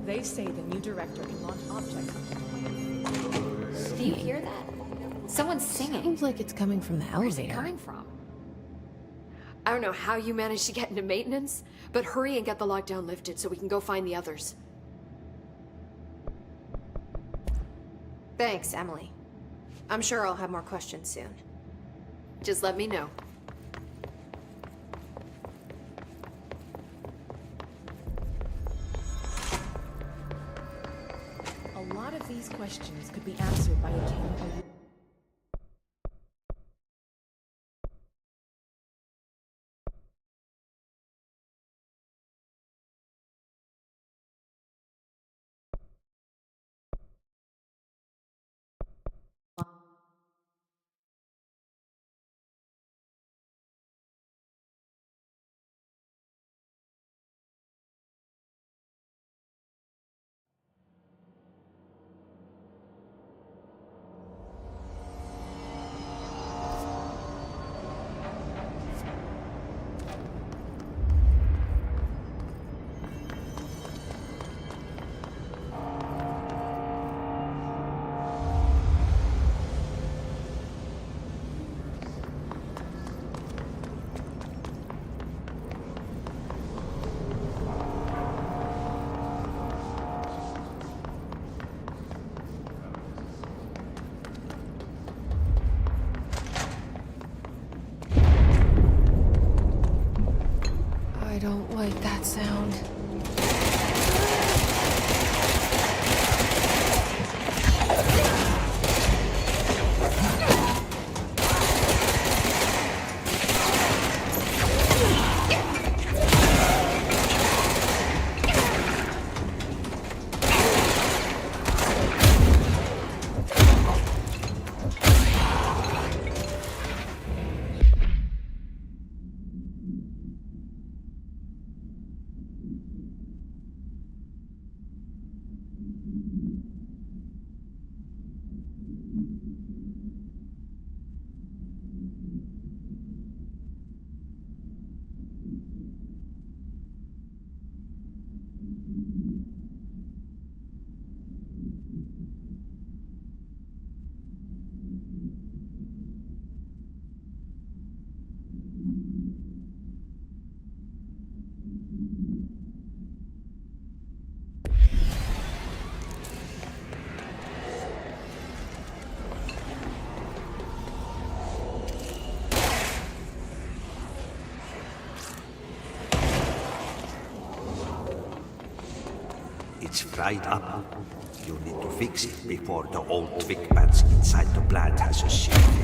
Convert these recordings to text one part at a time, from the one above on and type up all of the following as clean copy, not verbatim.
They say the new director can launch objects up to 20. Do you hear that? Someone's singing. Seems like it's coming from the Where's it elevator. coming from? I don't know how you managed to get into maintenance, but hurry and get the lockdown lifted so we can go find the others. Thanks, Emily. I'm sure I'll have more questions soon. Just let me know. A lot of these questions could be answered by a king. I don't like that sound. It's fried up. You need to fix it before the old Twig bats inside the plant has a shifted.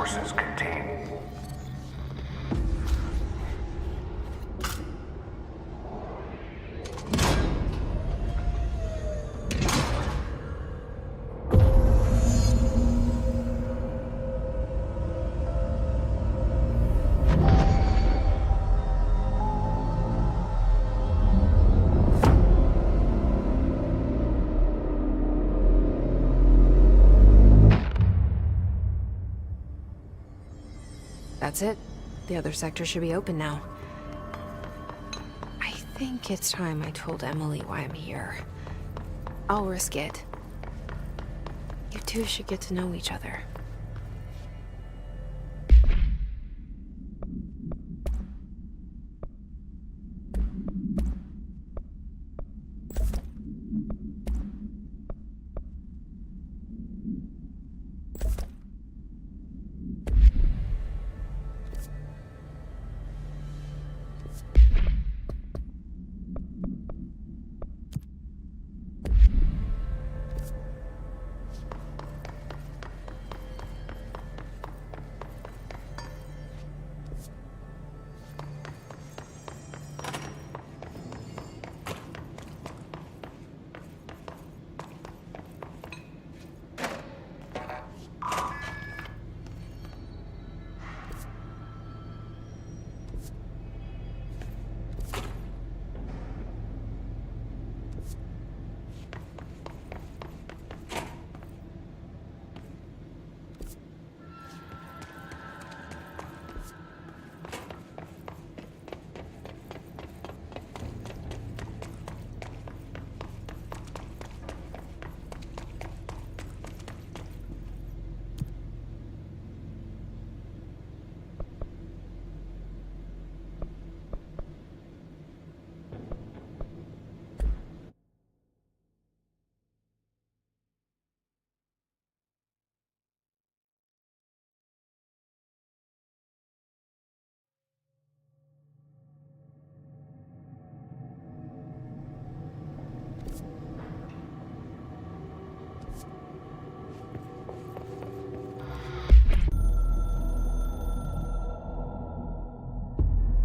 forces contain. That's it. The other sector should be open now. I think it's time I told Emily why I'm here. I'll risk it. You two should get to know each other.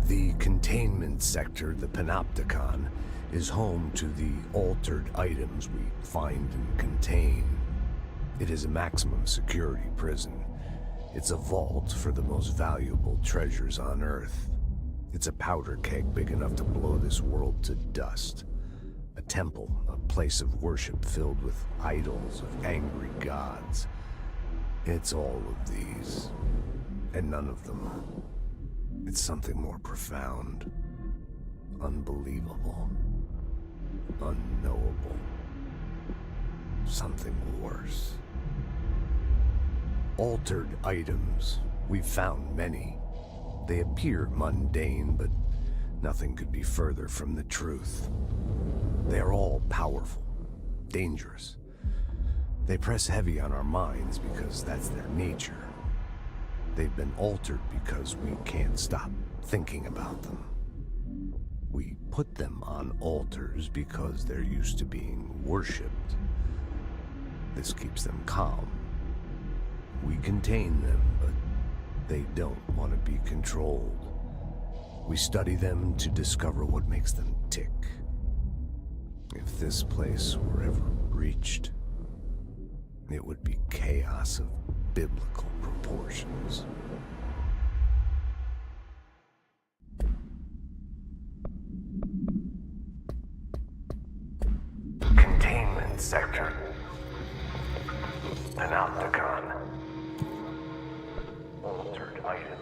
The containment sector, the Panopticon, is home to the altered items we find and contain. It is a maximum security prison. It's a vault for the most valuable treasures on Earth. It's a powder keg big enough to blow this world to dust. A temple, a place of worship filled with idols of angry gods. It's all of these, and none of them. It's something more profound, unbelievable, unknowable, something worse. Altered items. We've found many. They appear mundane, but nothing could be further from the truth. They are all powerful, dangerous. They press heavy on our minds because that's their nature. They've been altered because we can't stop thinking about them. We put them on altars because they're used to being worshipped. This keeps them calm. We contain them, but they don't want to be controlled. We study them to discover what makes them tick. If this place were ever reached, it would be chaos of biblical proportions. Containment sector. Panopticon. Altered items.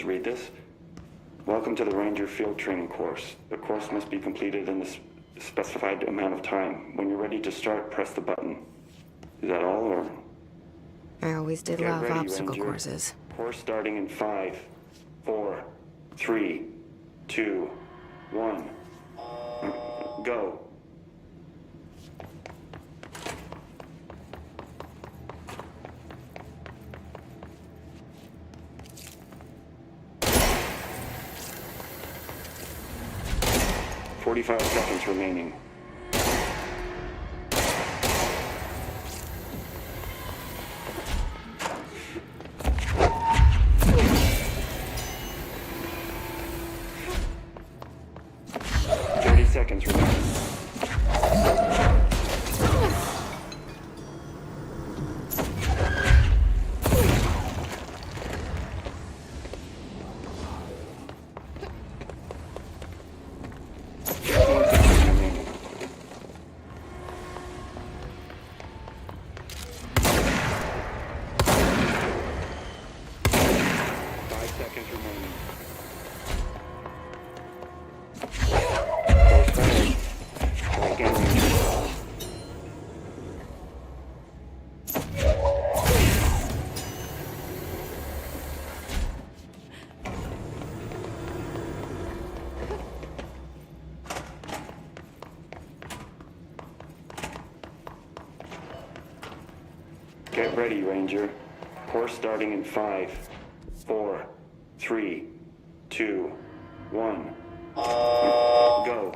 to read this. Welcome to the Ranger Field Training course. The course must be completed in the specified amount of time. When you're ready to start, press the button. Is that all, or? I always did Get love ready, obstacle Ranger. courses. Course starting in 5, 4, 3, 2, 1. Go. "45 seconds remaining. Seconds remaining. Get ready, Ranger. Course starting in 5, 4, 3, 2, 1. Go.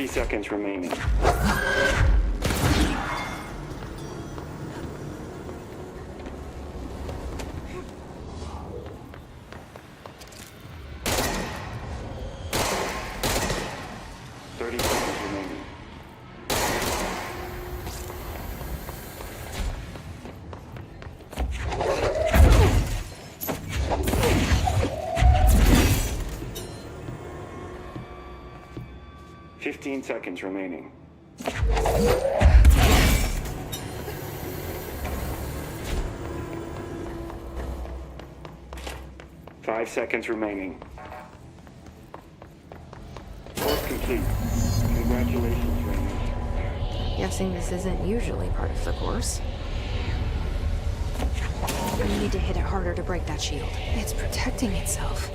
Seconds remaining. Seconds remaining. 5 seconds remaining. Course complete. Congratulations, Rangers. Guessing this isn't usually part of the course. We need to hit it harder to break that shield. It's protecting itself.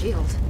shield.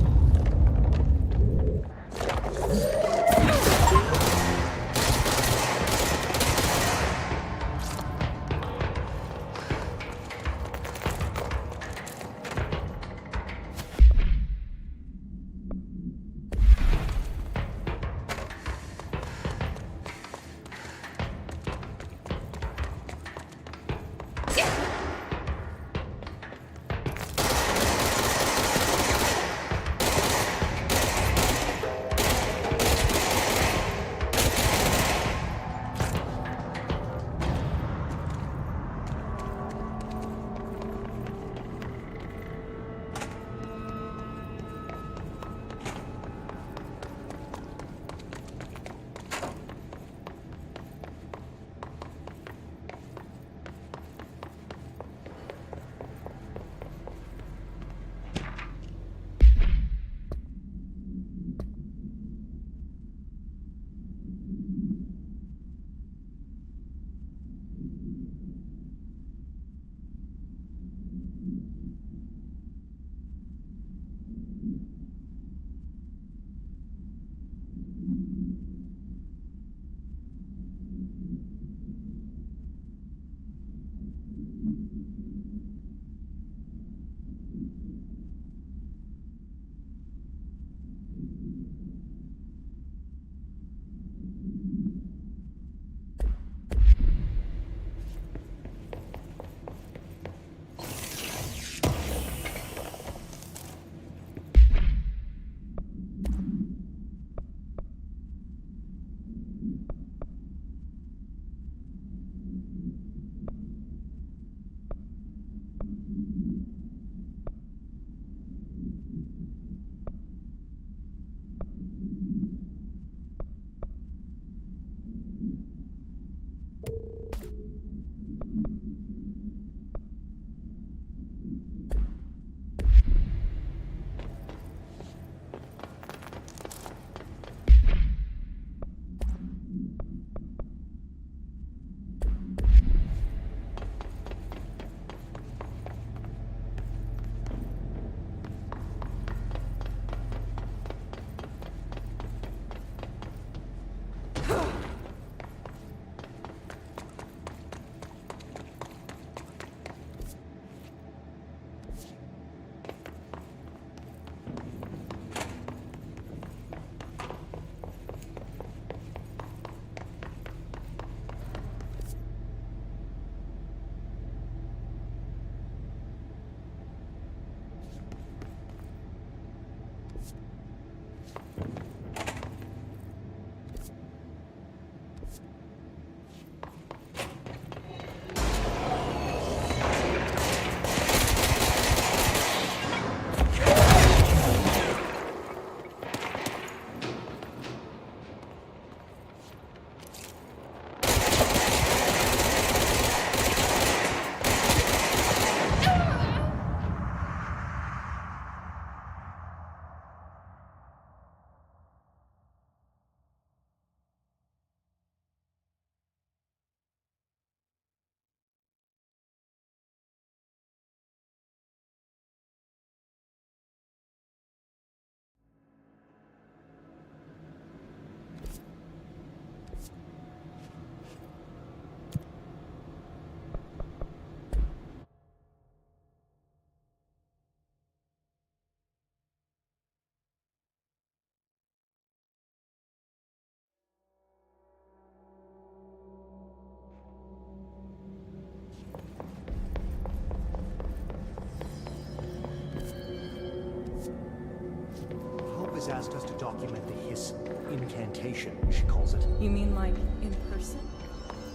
has asked us to document the hiss incantation, she calls it. You mean like in person?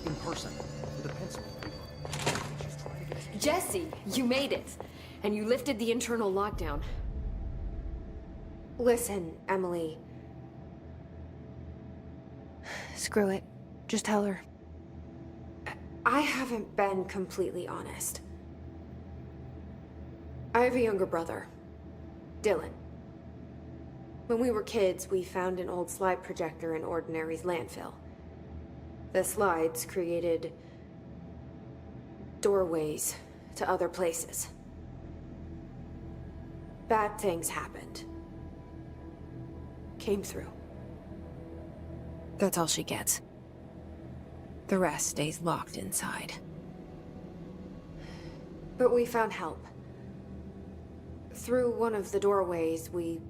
In person, with a pencil and paper. She's trying to get... Jesse, you made it. And you lifted the internal lockdown. Listen, Emily. Screw it. Just tell her. I haven't been completely honest. I have a younger brother, Dylan. When we were kids, we found an old slide projector in Ordinary's landfill. The slides created doorways to other places. bad things happened. Came through. That's all she gets. The rest stays locked inside. But we found help. Through one of the doorways, we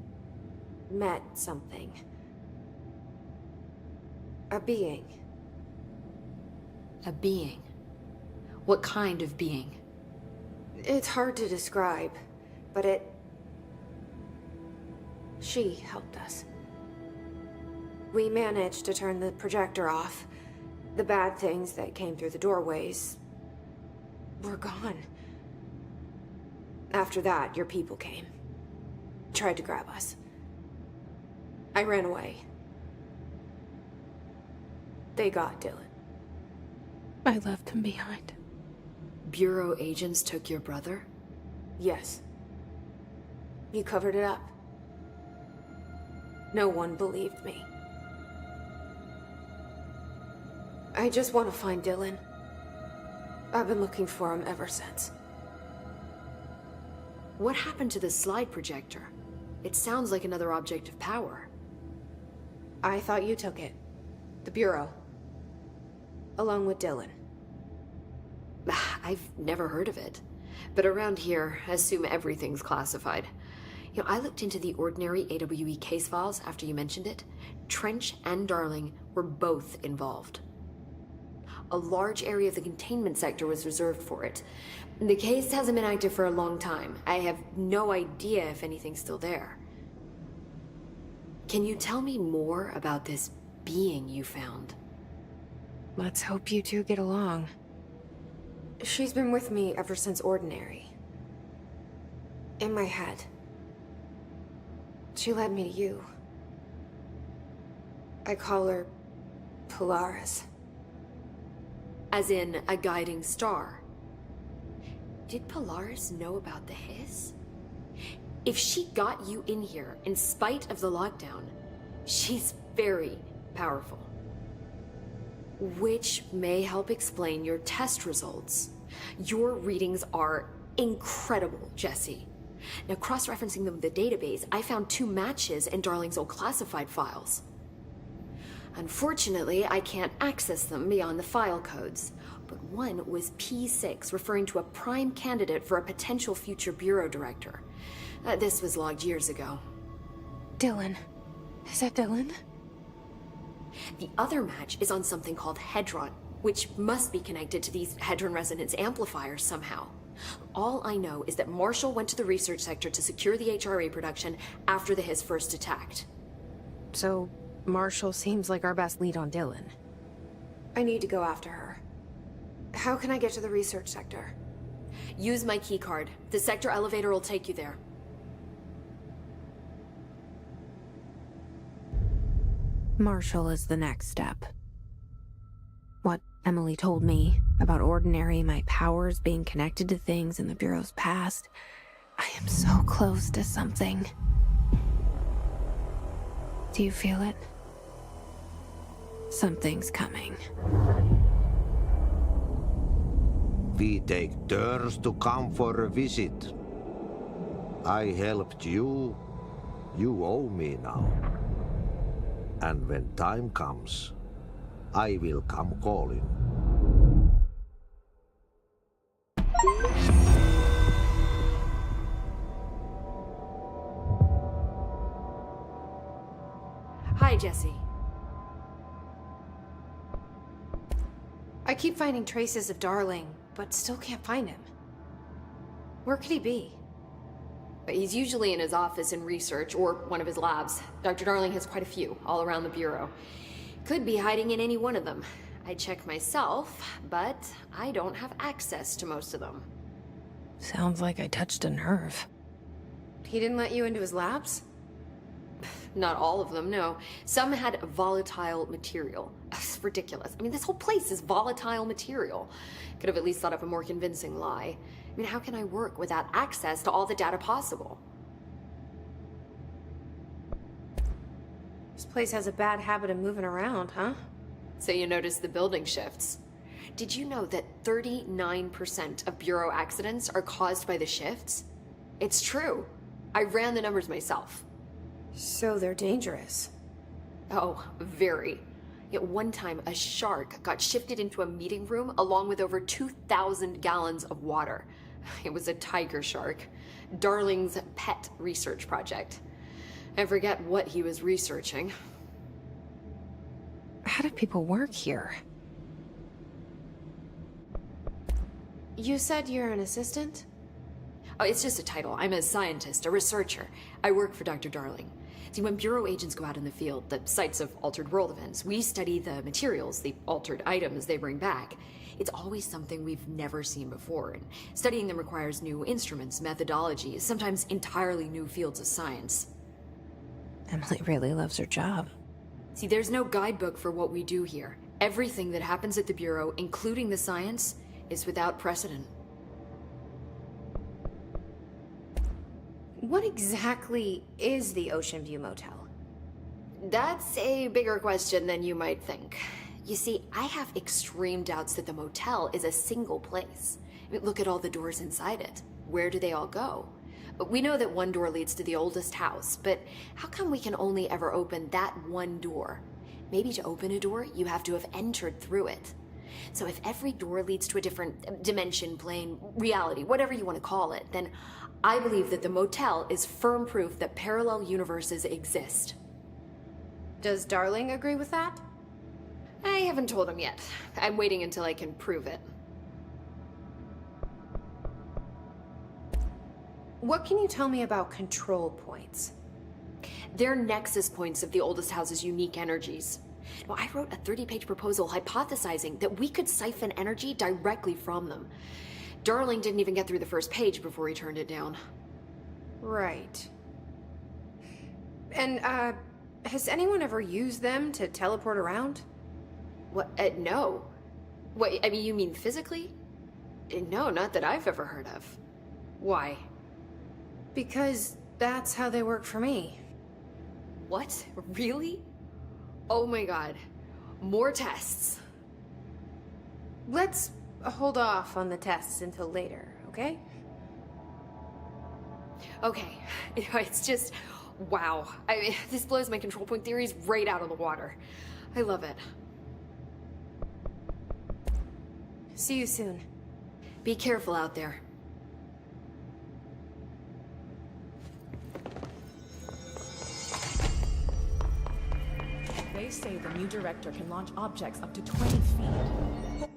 met something. A being. A being? What kind of being? It's hard to describe, but she helped us. We managed to turn the projector off. The bad things that came through the doorways were gone. After that, your people came. Tried to grab us. I ran away. They got Dylan. I left him behind. Bureau agents took your brother? Yes. You covered it up. No one believed me. I just want to find Dylan. I've been looking for him ever since. What happened to the slide projector? It sounds like another object of power. I thought you took it. The Bureau. Along with Dylan. I've never heard of it. But around here, I assume everything's classified. You know, I looked into the ordinary AWE case files after you mentioned it. Trench and Darling were both involved. A large area of the containment sector was reserved for it. The case hasn't been active for a long time. I have no idea if anything's still there. Can you tell me more about this being you found? Let's hope you two get along. She's been with me ever since Ordinary. In my head. She led me to you. I call her Polaris. As in a guiding star. Did Polaris know about the hiss? If she got you in here in spite of the lockdown, she's very powerful. Which may help explain your test results. Your readings are incredible, Jesse. Now, cross-referencing them with the database, I found 2 matches in Darling's old classified files. Unfortunately, I can't access them beyond the file codes, but one was P6, referring to a prime candidate for a potential future bureau director. This was logged years ago. Dylan. Is that Dylan? The other match is on something called Hedron, which must be connected to these Hedron resonance amplifiers somehow. All I know is that Marshall went to the research sector to secure the HRA production after the hiss first attacked. So, Marshall seems like our best lead on Dylan. I need to go after her. How can I get to the research sector? Use my key card. The sector elevator will take you there. Marshall is the next step. What Emily told me about Ordinary, my powers being connected to things in the Bureau's past, I am so close to something. Do you feel it? Something's coming. We take turns to come for a visit. I helped you. You owe me now. And when time comes, I will come calling. Hi, Jesse. I keep finding traces of Darling, but still can't find him. Where could he be? But he's usually in his office in research, or one of his labs. Dr. Darling has quite a few, all around the Bureau. Could be hiding in any one of them. I check myself, but I don't have access to most of them. Sounds like I touched a nerve. He didn't let you into his labs? Not all of them, no. Some had volatile material. It's ridiculous. I mean, this whole place is volatile material. Could have at least thought up a more convincing lie. I mean, how can I work without access to all the data possible? This place has a bad habit of moving around, huh? So you notice the building shifts. Did you know that 39% of Bureau accidents are caused by the shifts? It's true. I ran the numbers myself. So they're dangerous. Oh, very. At one time, a shark got shifted into a meeting room along with over 2,000 gallons of water. It was a tiger shark. Darling's pet research project. I forget what he was researching. How do people work here? You said you're an assistant? Oh, it's just a title. I'm a scientist, a researcher. I work for Dr. Darling. See, when Bureau agents go out in the field, the sites of altered world events, we study the materials, the altered items they bring back. It's always something we've never seen before, and studying them requires new instruments, methodologies, sometimes entirely new fields of science. Emily really loves her job. See, there's no guidebook for what we do here. Everything that happens at the Bureau, including the science, is without precedent. What exactly is the Ocean View Motel? That's a bigger question than you might think. You see, I have extreme doubts that the motel is a single place. I mean, look at all the doors inside it. Where do they all go? We know that one door leads to the oldest house, but how come we can only ever open that one door? Maybe to open a door, you have to have entered through it. So if every door leads to a different dimension, plane, reality, whatever you want to call it, then I believe that the motel is firm proof that parallel universes exist. Does Darling agree with that? I haven't told him yet. I'm waiting until I can prove it. What can you tell me about control points? They're nexus points of the oldest house's unique energies. Now, I wrote a 30-page proposal hypothesizing that we could siphon energy directly from them. Darling didn't even get through the first page before he turned it down. Right. And, has anyone ever used them to teleport around? What? No. What, I mean, you mean physically? No, not that I've ever heard of. Why? Because that's how they work for me. What? Really? Oh my god. More tests. Let's hold off on the tests until later, okay? Okay. It's just, wow. I mean, this blows my control point theories right out of the water. I love it. See you soon. Be careful out there. They say the new director can launch objects up to 20 feet.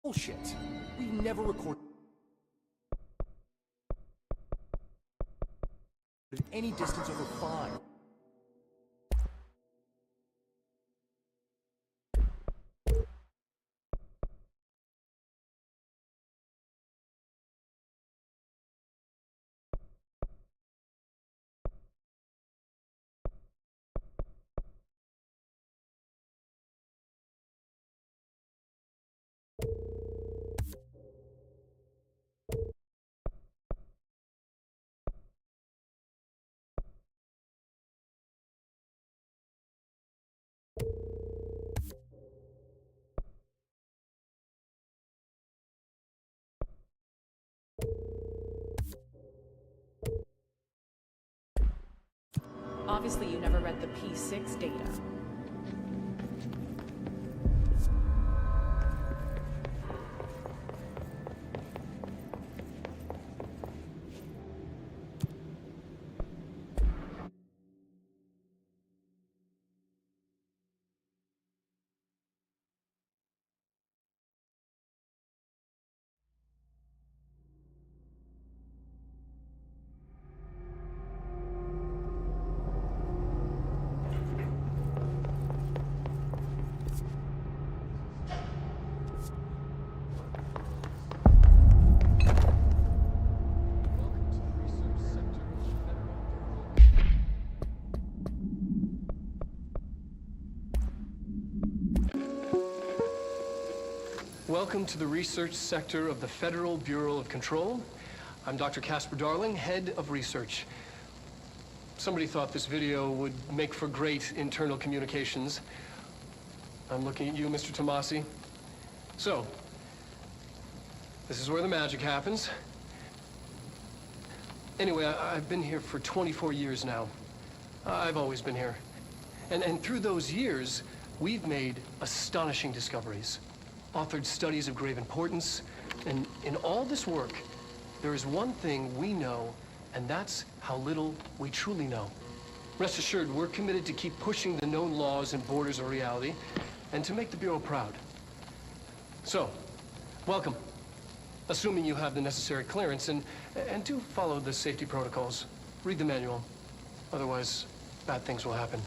Bullshit. We've never recorded any distance over 5. Obviously, you never read the P6 data. Welcome to the research sector of the Federal Bureau of Control. I'm Dr. Casper Darling, head of research. Somebody thought this video would make for great internal communications. I'm looking at you, Mr. Tomasi. So, this is where the magic happens. Anyway, I've been here for 24 years now. I've always been here. And through those years, we've made astonishing discoveries, authored studies of grave importance, and in all this work, there is one thing we know, and that's how little we truly know. Rest assured, we're committed to keep pushing the known laws and borders of reality, and to make the Bureau proud. So, welcome. Assuming you have the necessary clearance, and do follow the safety protocols. Read the manual. Otherwise, bad things will happen.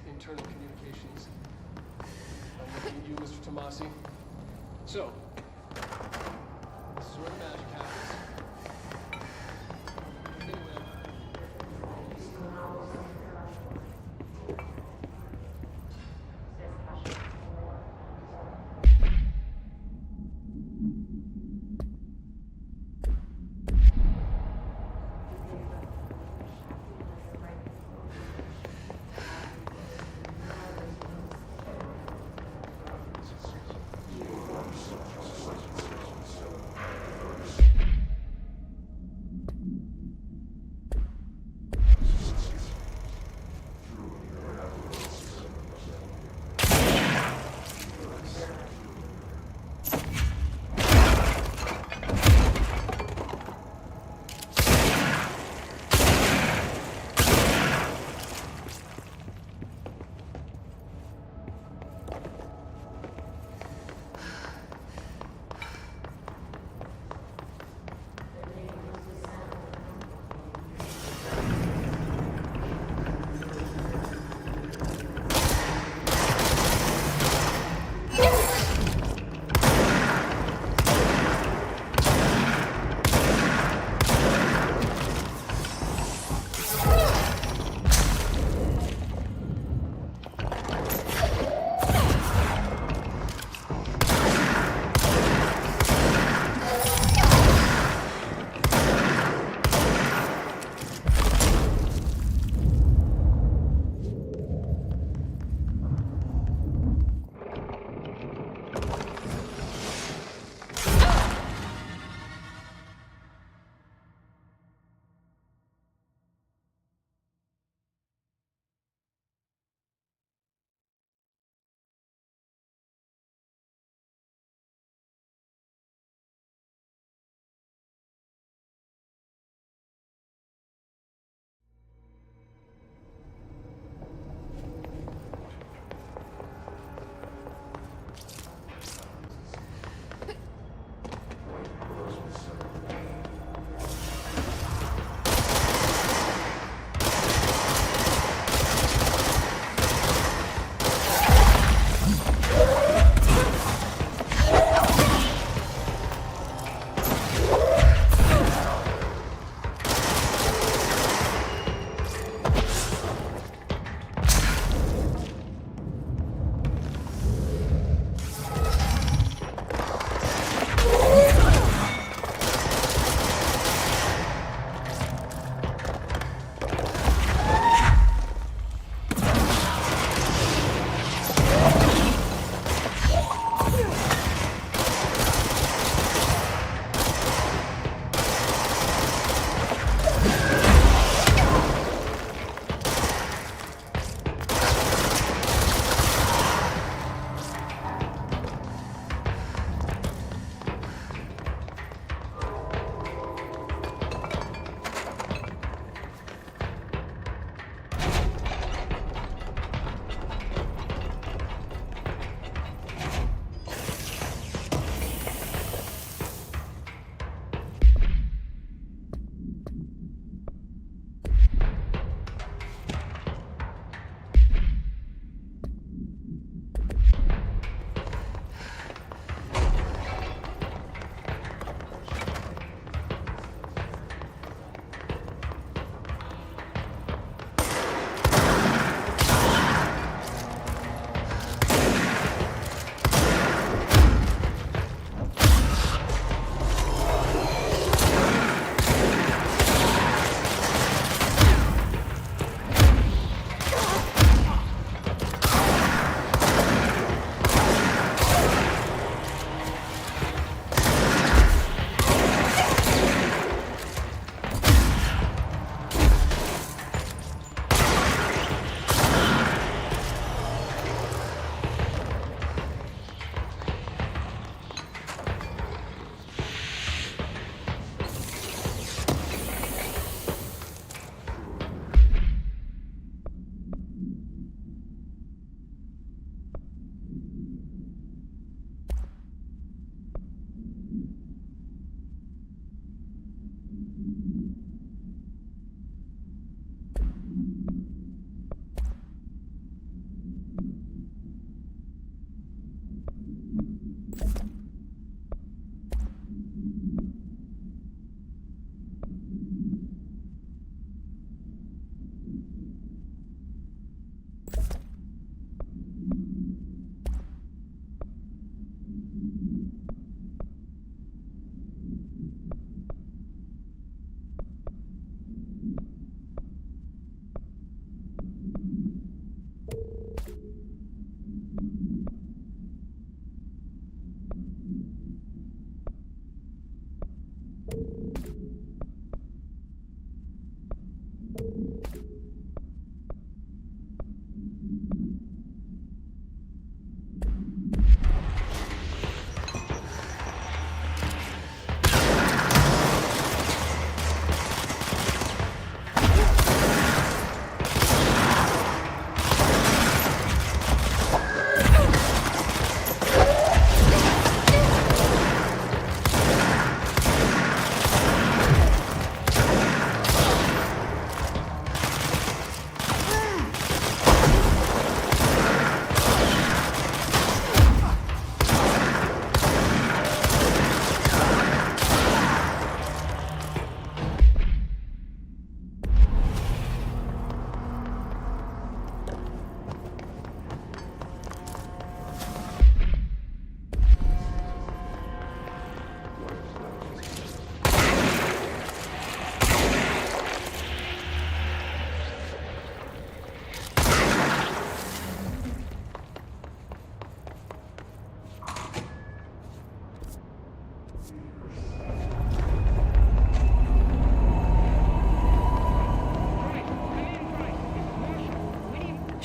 Internal communications. I'm looking at you, Mr. Tomasi. So, this is where the magic happens.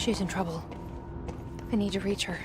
She's in trouble. I need to reach her.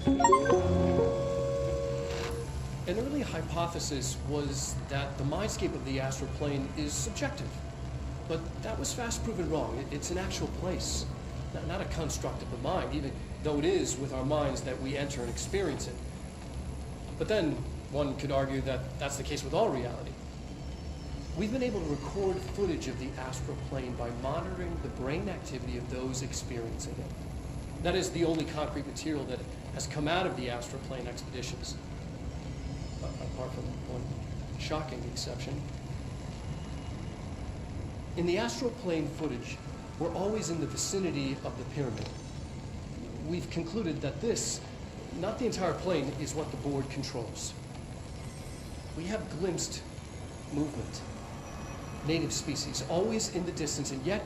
An early hypothesis was that the mindscape of the astral plane is subjective. But that was fast proven wrong. It's an actual place, not a construct of the mind, even though it is with our minds that we enter and experience it. But then one could argue that that's the case with all reality. We've been able to record footage of the astral plane by monitoring the brain activity of those experiencing it. That is the only concrete material that has come out of the astral plane expeditions. Apart from one shocking exception. In the astral plane footage, we're always in the vicinity of the pyramid. We've concluded that this, not the entire plane, is what the board controls. We have glimpsed movement, native species, always in the distance, and yet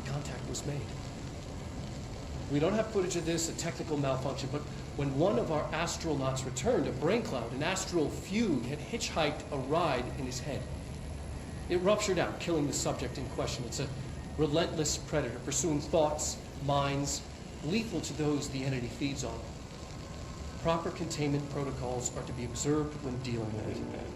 contact was made. We don't have footage of this, a technical malfunction, but when one of our astronauts returned, a brain cloud, an astral fugue, had hitchhiked a ride in his head. It ruptured out, killing the subject in question. It's a relentless predator, pursuing thoughts, minds, lethal to those the entity feeds on. Proper containment protocols are to be observed when dealing with it.